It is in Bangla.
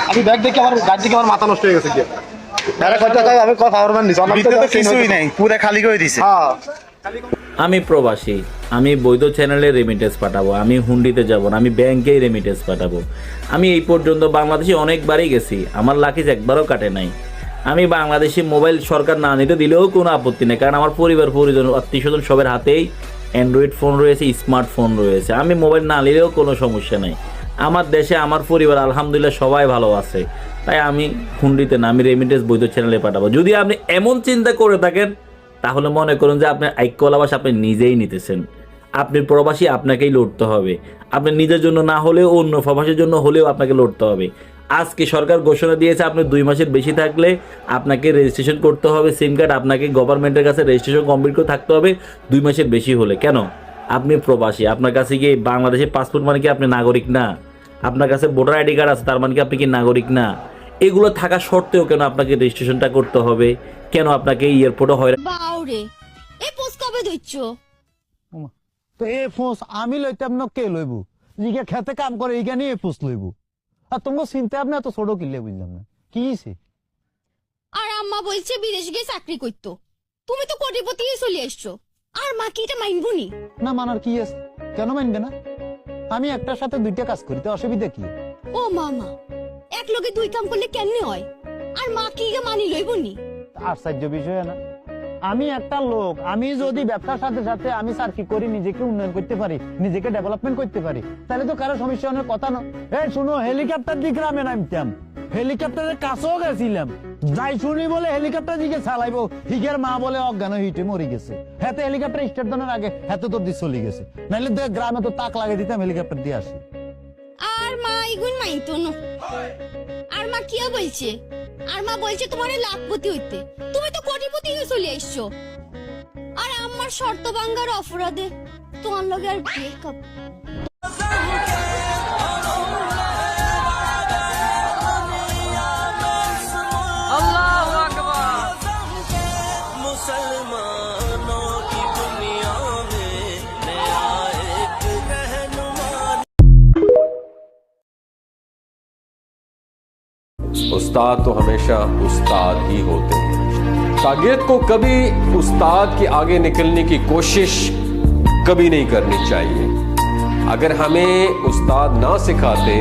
আমি ব্যাগ দেখে আমার গাড়ি থেকে আমার মাথা নষ্ট হয়ে গেছে কি আমি কথা পারবেন কিছুই নাই, পুরো খালি করে দিছে। হ্যাঁ আমি প্রবাসী, আমি বৈধ চ্যানেলে রেমিটেন্স পাঠাবো, আমি হুন্ডিতে যাব না, আমি ব্যাংকেই রেমিটেন্স পাঠাবো। আমি এই পর্যন্ত বাংলাদেশে অনেকবারই গেছি, আমার লাকিজ একবারও কাটে নাই। আমি বাংলাদেশি মোবাইল সরকার না নিতে দিলেও কোনো আপত্তি নেই, কারণ আমার পরিবার পরিজন আত্মীয় স্বজন সবার হাতেই অ্যান্ড্রয়েড ফোন রয়েছে, স্মার্টফোন রয়েছে। আমি মোবাইল না নিলেও কোনো সমস্যা নেই। আমার দেশে আমার পরিবার আলহামদুলিল্লাহ সবাই ভালো আছে, তাই আমি হুন্ডিতে না, আমি রেমিটেন্স বৈধ চ্যানেলে পাঠাবো। যদি আপনি এমন চিন্তা করে থাকেন তাহলে মনে করুন যে আপনার ঐক্যলাবাস আপনি নিজেই নিতেছেন। আপনি প্রবাসী, আপনাকেই লড়তে হবে। আপনি নিজের জন্য না হলেও অন্য প্রবাসীর জন্য হলেও আপনাকে লড়তে হবে। আজকে সরকার ঘোষণা দিয়েছে আপনি 2 মাসের বেশি থাকলে আপনাকে রেজিস্ট্রেশন করতে হবে সিম কার্ড, আপনাকে গভর্নমেন্টের কাছে রেজিস্ট্রেশন কমপ্লিট করে থাকতে হবে 2 মাসের বেশি হলে। কেন? আপনি প্রবাসী, আপনার কাছে কি বাংলাদেশের পাসপোর্ট মানে কি আপনি নাগরিক না? আপনার কাছে ভোটার আইডি কার্ড আছে, তার মানে কি আপনি কি নাগরিক না? এগুলো থাকা সত্ত্বেও কেন আপনাকে রেজিস্ট্রেশনটা করতে হবে? কেন আপনাকে এয়ারপোর্টে হয়? বাউরে এই পোস্ট কবে ধরছ? তো এই ফোঁস আমি লইতাম না, কে লইব? জিগে খেতে কাম করে এইগা নিয়ে ফোঁস লইব। আর তোমার চিন্তা আপনি এত ছোট কিনলে বুঝলাম না কি হইছে? আর আম্মা বলছে বিদেশ গিয়ে চাকরি করতো, তুমি তো কোটিপতি চলে আসছো, আর মা কি এটা মাইনবো নি? না মানার কি আছে, কেন মানবে না? আমি একটার সাথে দুইটা কাজ করি, তো অসুবিধা কি? ও মামা, এক লগে 2 কাম করলে কেমনে হয়? আর মা কি মানি লইব নি? আশ্চর্য বিষয় না। আমি একটা লোক, আমি যদি ব্যবসার সাথে সাথে আমি চাকরি করি, নিজেকে উন্নয়ন করতে পারি, নিজেকে ডেভেলপমেন্ট করতে পারি, তাহলে তো কারো সমস্যা অনেক কথা না। এই শুনো, হেলিকপ্টার দিক গ্রামে নামতাম, হেলিকপ্টারের কাছেও গেছিলাম, যাই শুনি বলে হেলিকপ্টার দিকে চালাইবো, হিগের মা বলে অজ্ঞান হিটে মরে গেছে। হাতে হেলিকপ্টার স্টার্ট দেওয়ার আগে হাতে তোর দিয়ে চলে গেছে, নাইলে গ্রামে তো তাক লাগিয়ে দিতাম, হেলিকপ্টার দিয়ে আসি। আর মা এগুন মাইতো না। আর মা কি বলছে? আর মা বলছে তোমারে লাখপতি হইতে, তুমি তো কোটিপতি হয়ে চলে আসছো। আর আমার শর্ত ভাঙার অপরাধে তোমার লগে আর ব্রেকআপ। उस्ताद तो हमेशा उस्ताद ही होते हैं। शागिर्द को कभी उस्ताद के आगे निकलने की कोशिश कभी नहीं करनी चाहिए। अगर हमें उस्ताद ना सिखाते